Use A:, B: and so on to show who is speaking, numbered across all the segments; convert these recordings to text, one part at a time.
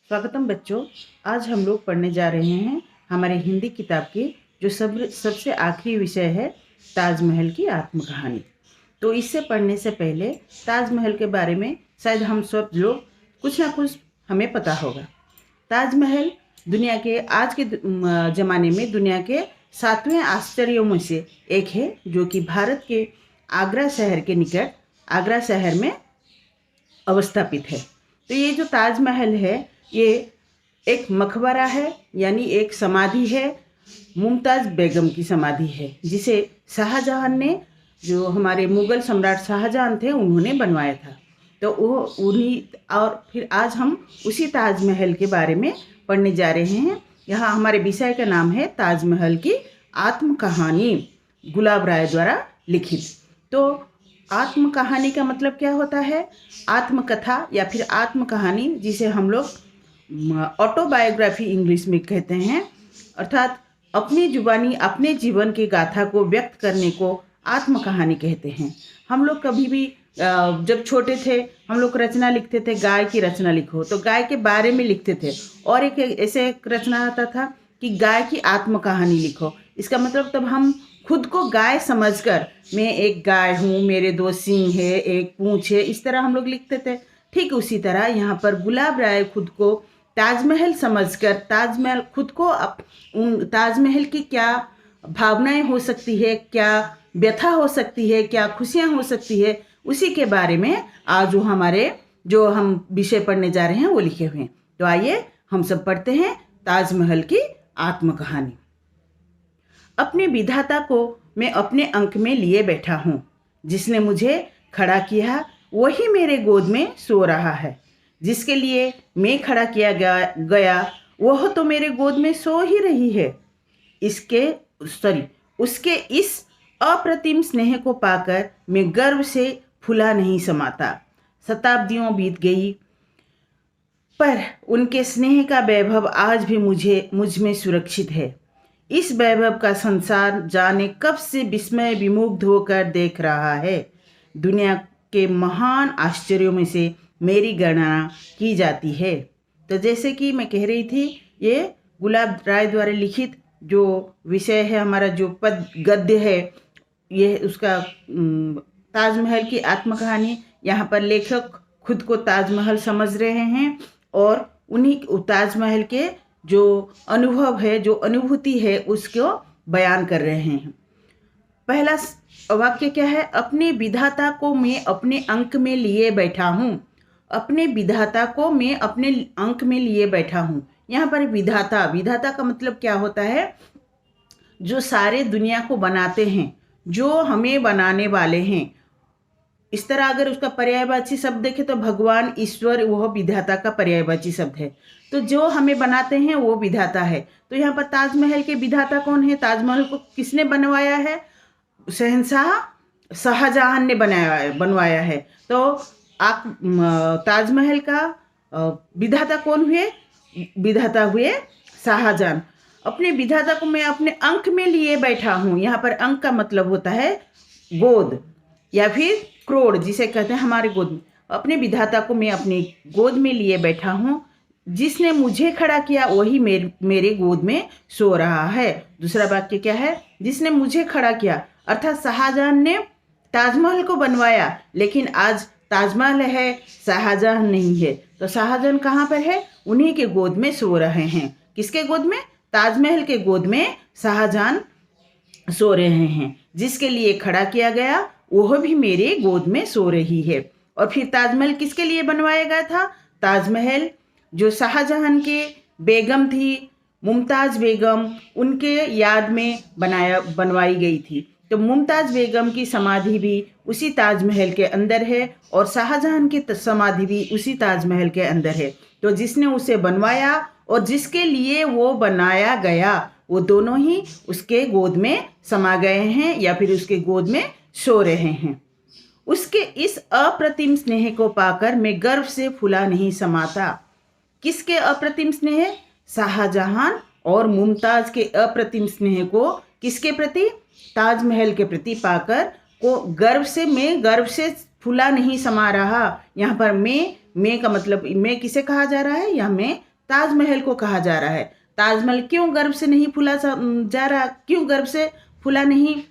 A: स्वागतम बच्चों। आज हम लोग पढ़ने जा रहे हैं हमारे हिंदी किताब की जो सबसे आखिरी विषय है ताजमहल की आत्मकहानी। तो इससे पढ़ने से पहले ताजमहल के बारे में शायद हम सब लोग कुछ ना कुछ हमें पता होगा। ताजमहल दुनिया के आज के ज़माने में दुनिया के 7वें आश्चर्यों में से एक है, जो कि भारत के आगरा शहर के निकट आगरा शहर में अवस्थापित है। तो ये जो ताजमहल है ये एक मकबरा है, यानी एक समाधि है। मुमताज़ बेगम की समाधि है, जिसे शाहजहां ने, जो हमारे मुग़ल सम्राट शाहजहां थे, उन्होंने बनवाया था। तो वो उन्हीं, और फिर आज हम उसी ताजमहल के बारे में पढ़ने जा रहे हैं। यहाँ हमारे विषय का नाम है ताजमहल की आत्मकहानी, गुलाब राय द्वारा लिखित। तो आत्मकहानी का मतलब क्या होता है? आत्मकथा या फिर आत्मकहानी, जिसे हम लोग ऑटोबायोग्राफी इंग्लिश में कहते हैं, अर्थात अपनी जुबानी अपने जीवन की गाथा को व्यक्त करने को आत्मकहानी कहते हैं। हम लोग कभी भी जब छोटे थे हम लोग रचना लिखते थे, गाय की रचना लिखो, तो गाय के बारे में लिखते थे। और एक ऐसे एक रचना आता था कि गाय की आत्मकहानी लिखो। इसका मतलब तब हम खुद को गाय समझकर, मैं एक गाय हूँ, मेरे 2 सींग है, एक पूँछ है, इस तरह हम लोग लिखते थे। ठीक उसी तरह यहाँ पर गुलाब राय खुद को ताजमहल समझकर, ताजमहल खुद को उन ताजमहल की क्या भावनाएं हो सकती है, क्या व्यथा हो सकती है, क्या खुशियाँ हो सकती है, उसी के बारे में आज जो हम विषय पढ़ने जा रहे हैं वो लिखे हुए हैं। तो आइए हम सब पढ़ते हैं ताजमहल की आत्मकहानी। अपने विधाता को मैं अपने अंक में लिए बैठा हूँ। जिसने मुझे खड़ा किया वही मेरे गोद में सो रहा है। जिसके लिए मैं खड़ा किया गया वह तो मेरे गोद में सो ही रही है। उसके इस अप्रतिम स्नेह को पाकर मैं गर्व से फूला नहीं समाता। शताब्दियों बीत गई, पर उनके स्नेह का वैभव आज भी मुझ में सुरक्षित है। इस वैभव का संसार जाने कब से विस्मय विमुग्ध होकर देख रहा है। दुनिया के महान आश्चर्यों में से मेरी गणना की जाती है। तो जैसे कि मैं कह रही थी, ये गुलाब राय द्वारा लिखित जो विषय है, हमारा जो गद्य है, ये उसका ताजमहल की आत्मकहानी। यहाँ पर लेखक खुद को ताजमहल समझ रहे हैं और उन्हीं ताजमहल के जो अनुभव है, जो अनुभूति है, उसको बयान कर रहे हैं। पहला वाक्य क्या है? अपने विधाता को मैं अपने अंक में लिए बैठा हूँ। अपने विधाता को मैं अपने अंक में लिए बैठा हूँ। यहाँ पर विधाता का मतलब क्या होता है? जो सारे दुनिया को बनाते हैं, जो हमें बनाने वाले हैं। इस तरह अगर उसका पर्यायवाची शब्द देखें तो भगवान, ईश्वर, वह विधाता का पर्यायवाची शब्द है। तो जो हमें बनाते हैं वो विधाता है। तो यहाँ पर ताजमहल के विधाता कौन है? ताजमहल को किसने बनवाया है? शहंशाह शाहजहां ने बनवाया है। तो आप ताजमहल का विधाता कौन हुए? विधाता हुए शाहजहां। अपने विधाता को मैं अपने अंक में लिए बैठा हूँ। यहाँ पर अंक का मतलब होता है गोद या फिर क्रोड़, जिसे कहते हैं हमारे गोद में। अपने विधाता को मैं अपनी गोद में लिए बैठा हूँ। जिसने मुझे खड़ा किया वही मेरे गोद में सो रहा है। दूसरा वाक्य क्या है? जिसने मुझे खड़ा किया, अर्थात शाहजहां ने ताजमहल को बनवाया, लेकिन आज ताजमहल है, शाहजहां नहीं है। तो शाहजहां कहाँ पर है? उन्हीं के गोद में सो रहे हैं। किसके गोद में? ताजमहल के गोद में शाहजहां सो रहे हैं। जिसके लिए खड़ा किया गया वह भी मेरे गोद में सो रही है। और फिर ताजमहल किसके लिए बनवाया गया था? ताजमहल जो शाहजहां के बेगम थी, मुमताज़ बेगम, उनके याद में बनवाई गई थी। तो मुमताज़ बेगम की समाधि भी उसी ताजमहल के अंदर है और शाहजहां की समाधि भी उसी ताजमहल के अंदर है। तो जिसने उसे बनवाया और जिसके लिए वो बनाया गया, वो दोनों ही उसके गोद में समा गए हैं या फिर उसके गोद में सो रहे हैं। उसके इस अप्रतिम स्नेह को पाकर मैं गर्व से फूला नहीं समाता। किसके अप्रतिम स्नेह? शाहजहां और मुमताज़ के अप्रतिम स्नेह को किसके प्रति? ताजमहल के प्रति पाकर को गर्व से फूला नहीं समा रहा। यहाँ पर मैं का मतलब मैं किसे कहा जा रहा है? यहाँ मैं ताजमहल को कहा जा रहा है। ताजमहल क्यों गर्व से नहीं फूला जा रहा, क्यों गर्व से फूला नहीं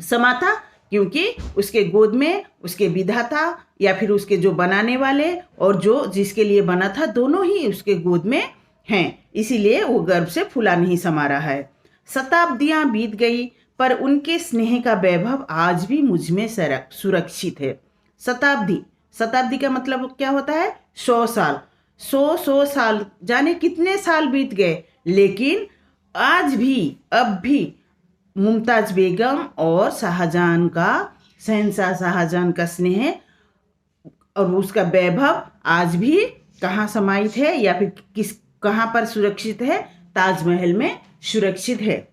A: समा था? क्योंकि उसके गोद में उसके विधाता या फिर उसके जो बनाने वाले और जो जिसके लिए बना था, दोनों ही उसके गोद में हैं, इसीलिए वो गर्व से फूला नहीं समा रहा है। शताब्दियां बीत गई पर उनके स्नेह का वैभव आज भी मुझ में सुरक्षित है। शताब्दी, शताब्दी का मतलब क्या होता है? 100 साल। 100 साल, जाने कितने साल बीत गए, लेकिन आज भी, अब भी मुमताज बेगम और शाहजहां का, शहंशाह शाहजहां का स्नेह और उसका वैभव आज भी कहाँ समाहित है या फिर कहाँ पर सुरक्षित है? ताजमहल में सुरक्षित है।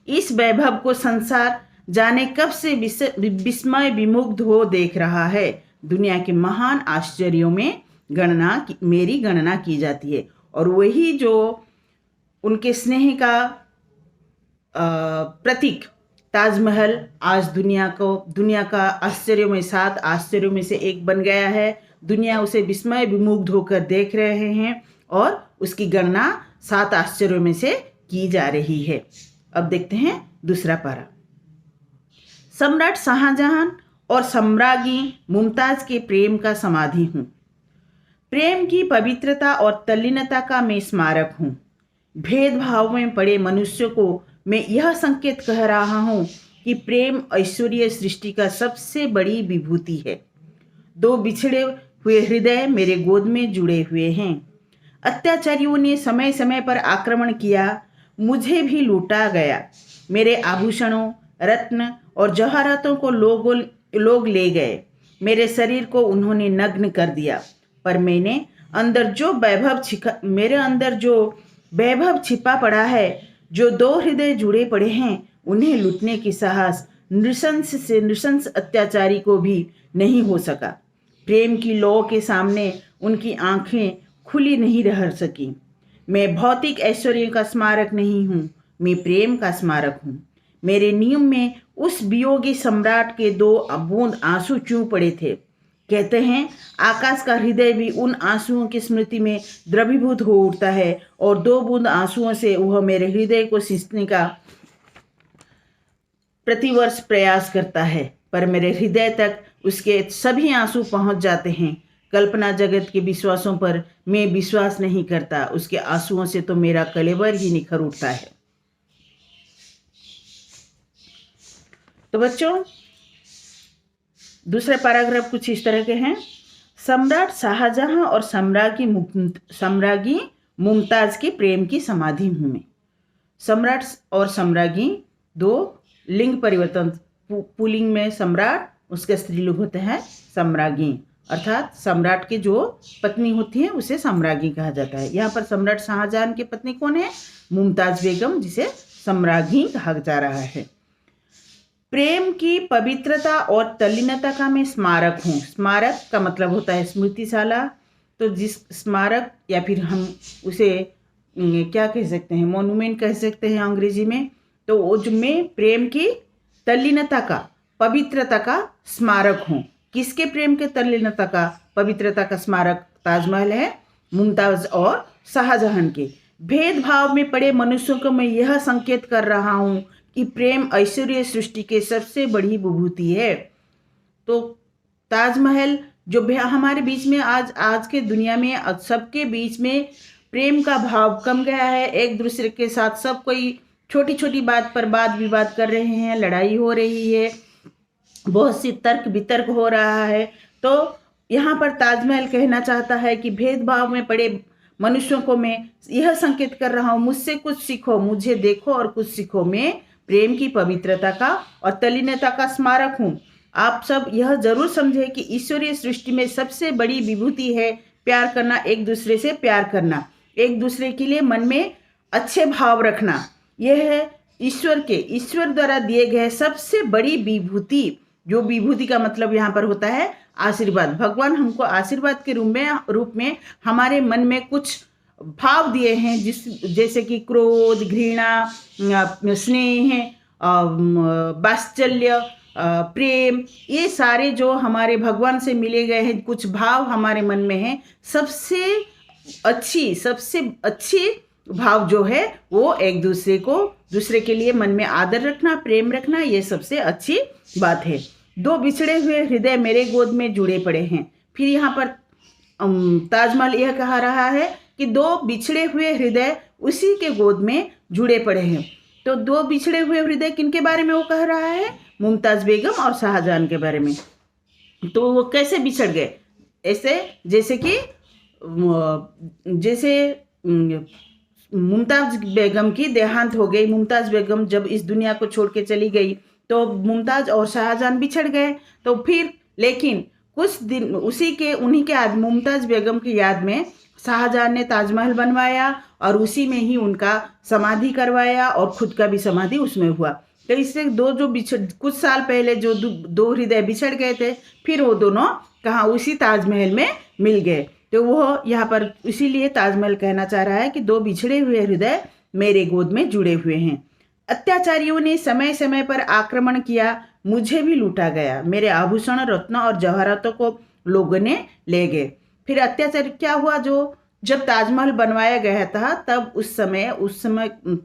A: इस वैभव को संसार जाने कब से विस्मय विमुग्ध हो देख रहा है। दुनिया के महान आश्चर्यों में मेरी गणना की जाती है, और वही जो उनके स्नेह का प्रतीक ताजमहल आज दुनिया का आश्चर्यों में 7 आश्चर्यों में से एक बन गया है। दुनिया उसे विस्मय विमुग्ध होकर देख रहे हैं और उसकी गणना 7 आश्चर्यों में से की जा रही है। अब देखते हैं दूसरा पारा। सम्राट शाहजहां और सम्राज्ञी मुमताज के प्रेम का समाधि हूँ। प्रेम की पवित्रता और तल्लीनता का मैं स्मारक हूँ। भेदभाव में पड़े मनुष्य को मैं यह संकेत कह रहा हूँ कि प्रेम ऐश्वर्य सृष्टि का सबसे बड़ी विभूति है। 2 बिछड़े हुए हृदय मेरे गोद में जुड़े हुए हैं। अत्याचारियों ने समय समय पर आक्रमण किया, मुझे भी लूटा गया। मेरे आभूषणों, रत्न और जवाहरातों को लोग ले गए। मेरे शरीर को उन्होंने नग्न कर दिया, पर मेरे अंदर जो वैभव छिपा पड़ा है, जो 2 हृदय जुड़े पड़े हैं, उन्हें लूटने की साहस नृशंस अत्याचारी को भी नहीं हो सका। प्रेम की लौ के सामने उनकी आंखें खुली नहीं रह सकी। मैं भौतिक ऐश्वर्य का स्मारक नहीं हूँ, मैं प्रेम का स्मारक हूँ। मेरे नियम में उस वियोगी सम्राट के 2 बूंद आंसू चूं पड़े थे। कहते हैं आकाश का हृदय भी उन आंसुओं की स्मृति में द्रवीभूत हो उठता है, और 2 बूंद आंसुओं से वह मेरे हृदय को सींचने का प्रतिवर्ष प्रयास करता है, पर मेरे हृदय तक उसके सभी आंसू पहुंच जाते हैं। कल्पना जगत के विश्वासों पर मैं विश्वास नहीं करता, उसके आंसुओं से तो मेरा कलेवर ही निखर उठता है। तो बच्चों, दूसरे पैराग्राफ कुछ इस तरह के हैं। सम्राट शाहजहां और सम्राज्ञी मुमताज के प्रेम की समाधि हूं मैं। सम्राट और सम्राज्ञी 2 लिंग परिवर्तन, पुल्लिंग में सम्राट, उसके स्त्रीलिंग होते हैं सम्राज्ञी, अर्थात सम्राट की जो पत्नी होती है उसे सम्राज्ञी कहा जाता है। यहाँ पर सम्राट शाहजहां की पत्नी कौन है? मुमताज बेगम, जिसे सम्राज्ञी कहा जा रहा है। प्रेम की पवित्रता और तल्लीनता का मैं स्मारक हूँ। स्मारक का मतलब होता है स्मृतिशाला। तो जिस स्मारक या फिर हम उसे क्या कह सकते हैं, मोन्यूमेंट कह सकते हैं अंग्रेजी में। तो वो जो मैं प्रेम की तल्लीनता का, पवित्रता का स्मारक हूँ। किसके प्रेम के तल्लीनता का, पवित्रता का स्मारक? ताजमहल है, मुमताज और शाहजहां के। भेदभाव में पड़े मनुष्यों को मैं यह संकेत कर रहा हूँ कि प्रेम ऐश्वर्य सृष्टि के सबसे बड़ी विभूति है। तो ताजमहल जो हमारे बीच में आज के दुनिया में सबके बीच में प्रेम का भाव कम गया है। एक दूसरे के साथ सब कोई छोटी छोटी बात पर वाद विवाद कर रहे हैं, लड़ाई हो रही है, बहुत सी तर्क वितर्क हो रहा है। तो यहाँ पर ताजमहल कहना चाहता है कि भेदभाव में पड़े मनुष्यों को मैं यह संकेत कर रहा हूँ, मुझसे कुछ सीखो, मुझे देखो और कुछ सीखो। मैं प्रेम की पवित्रता का और तल्लीनता का स्मारक हूँ। आप सब यह जरूर समझें कि ईश्वरीय सृष्टि में सबसे बड़ी विभूति है प्यार करना, एक दूसरे से प्यार करना, एक दूसरे के लिए मन में अच्छे भाव रखना। यह है ईश्वर द्वारा दिए गए सबसे बड़ी विभूति। जो विभूति का मतलब यहाँ पर होता है आशीर्वाद। भगवान हमको आशीर्वाद के रूप में हमारे मन में कुछ भाव दिए हैं, जैसे कि क्रोध, घृणा, स्नेह, वात्सल्य, प्रेम, ये सारे जो हमारे भगवान से मिले गए हैं कुछ भाव हमारे मन में हैं। सबसे अच्छी, सबसे अच्छी भाव जो है वो एक दूसरे के लिए मन में आदर रखना, प्रेम रखना, ये सबसे अच्छी बात है। दो बिछड़े हुए हृदय मेरे गोद में जुड़े पड़े हैं। फिर यहाँ पर ताजमहल यह कहा रहा है कि दो बिछड़े हुए हृदय उसी के गोद में जुड़े पड़े हैं। तो दो बिछड़े हुए हृदय किनके बारे में वो कह रहा है? मुमताज़ बेगम और शाहजहां के बारे में। तो वो कैसे बिछड़ गए? ऐसे जैसे मुमताज़ बेगम की देहांत हो गई। मुमताज़ बेगम जब इस दुनिया को छोड़ के चली गई तो मुमताज़ और शाहजहां बिछड़ गए। तो फिर लेकिन कुछ दिन उन्हीं के याद, मुमताज़ बेगम की याद में शाहजहां ने ताजमहल बनवाया और उसी में ही उनका समाधि करवाया और खुद का भी समाधि उसमें हुआ। तो इससे कुछ साल पहले जो दो हृदय बिछड़ गए थे, फिर वो दोनों कहाँ? उसी ताजमहल में मिल गए। तो वो यहाँ पर इसीलिए ताजमहल कहना चाह रहा है कि दो बिछड़े हुए हृदय मेरे गोद में जुड़े हुए हैं। अत्याचारियों ने समय समय पर आक्रमण किया, मुझे भी लूटा गया। मेरे आभूषण, रत्न और जवाहरातों को लोगों ने ले गए। फिर अत्याचार क्या हुआ? जब ताजमहल बनवाया गया था तब उस समय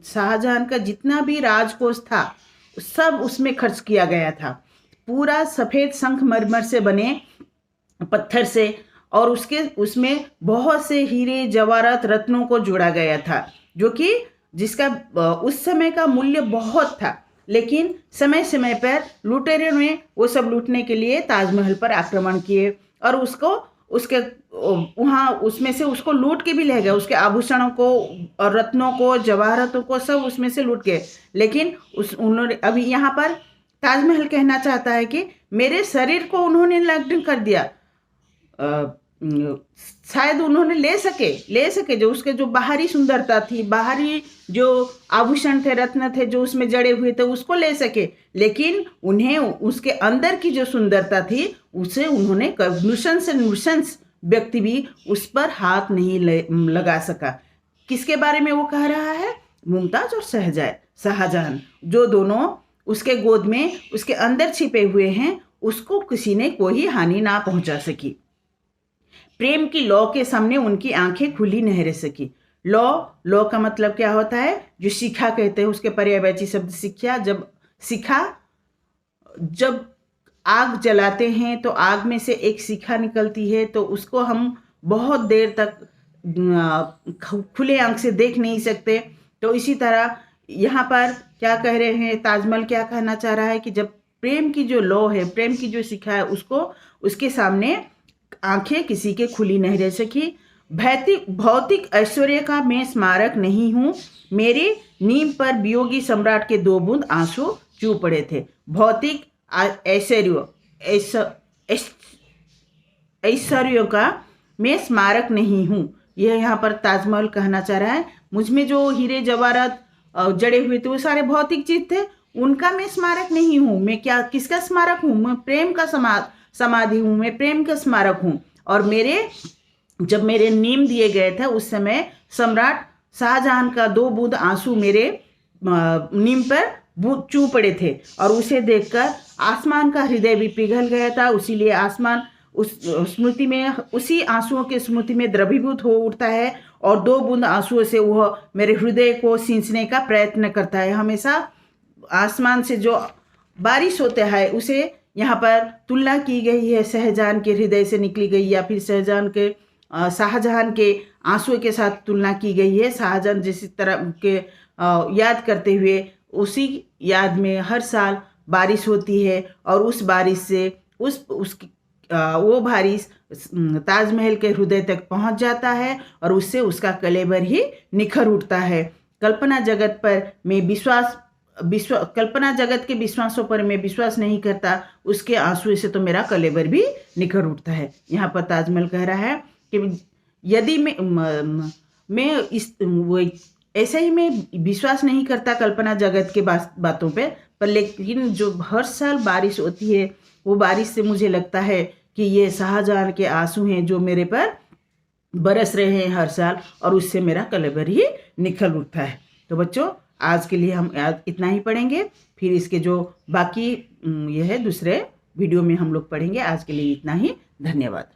A: शाहजहां का जितना भी राजकोष था सब उसमें खर्च किया गया था। पूरा सफ़ेद संगमरमर से बने पत्थर से, और उसमें बहुत से हीरे, जवाहरात, रत्नों को जोड़ा गया था, जो कि जिसका उस समय का मूल्य बहुत था। लेकिन समय समय पर लुटेरों ने वो सब लूटने के लिए ताजमहल पर आक्रमण किए और उसमें से उसको लूट के भी ले गए। उसके आभूषणों को और रत्नों को, जवाहरातों को सब उसमें से लूट गए। लेकिन उन्होंने अभी यहाँ पर ताजमहल कहना चाहता है कि मेरे शरीर को उन्होंने नग्न कर दिया। शायद उन्होंने ले सके जो उसके जो बाहरी सुंदरता थी, बाहरी जो आभूषण थे, रत्न थे जो उसमें जड़े हुए थे, उसको ले सके, लेकिन उन्हें उसके अंदर की जो सुंदरता थी उसे उन्होंने नृशंस व्यक्ति भी उस पर हाथ नहीं लगा सका। किसके बारे में वो कह रहा है? मुमताज और शाहजहां, जो दोनों उसके गोद में उसके अंदर छिपे हुए हैं, उसको किसी ने कोई हानि ना पहुंचा सकी। प्रेम की लौ के सामने उनकी आंखें खुली नहीं रह सकी। लौ का मतलब क्या होता है? जो शिखा कहते हैं, उसके पर्यायवाची शब्द शिखा। जब आग जलाते हैं तो आग में से एक शिखा निकलती है, तो उसको हम बहुत देर तक खुले आंख से देख नहीं सकते। तो इसी तरह यहाँ पर क्या कह रहे हैं? ताजमहल क्या कहना चाह रहा है कि जब प्रेम की जो लौ है, प्रेम की जो शिखा है, उसके सामने आंखें किसी के खुली नहीं रह सकी। भौतिक ऐश्वर्य का मैं स्मारक नहीं हूँ। मेरे नीम पर वियोगी सम्राट के 2 बूंद आंसू चू पड़े थे। भौतिक ऐश्वर्य का मैं स्मारक नहीं हूँ। यह यहाँ पर ताजमहल कहना चाह रहा है, मुझ में जो हीरे जवाहरात जड़े हुए थे वो सारे भौतिक चीज थे, उनका मैं स्मारक नहीं हूँ। मैं किसका स्मारक हूँ? मैं प्रेम का समाधि हूँ, मैं प्रेम का स्मारक हूँ। और जब मेरे नीम दिए गए थे उस समय सम्राट शाहजहां का 2 बूंद आंसू मेरे नीम पर चू पड़े थे, और उसे देखकर आसमान का हृदय भी पिघल गया था। इसीलिए आसमान उसी आंसुओं के स्मृति में द्रवीभूत हो उठता है, और 2 बूंद आंसुओं से वह मेरे हृदय को सींचने का प्रयत्न करता है। हमेशा आसमान से जो बारिश होता है उसे यहाँ पर तुलना की गई है शाहजहां के हृदय से निकली गई, या फिर शाहजहां के आंसुओं के साथ तुलना की गई है। शाहजहां जिस तरह के याद करते हुए उसी याद में हर साल बारिश होती है, और उस बारिश से वो बारिश ताजमहल के हृदय तक पहुंच जाता है, और उससे उसका कलेवर ही निखर उठता है। कल्पना जगत के विश्वासों पर मैं विश्वास नहीं करता, उसके आंसू से तो मेरा कलेवर भी निखर उठता है। यहाँ पर ताजमहल कह रहा है कि यदि ऐसे ही मैं विश्वास नहीं करता कल्पना जगत के बातों पर लेकिन जो हर साल बारिश होती है, वो बारिश से मुझे लगता है कि ये शाहजहां के आंसू हैं जो मेरे पर बरस रहे हैं हर साल, और उससे मेरा कलेवर ही निखर उठता है। तो बच्चों, आज के लिए हम इतना ही पढ़ेंगे, फिर इसके जो बाकी यह है दूसरे वीडियो में हम लोग पढ़ेंगे। आज के लिए इतना ही। धन्यवाद।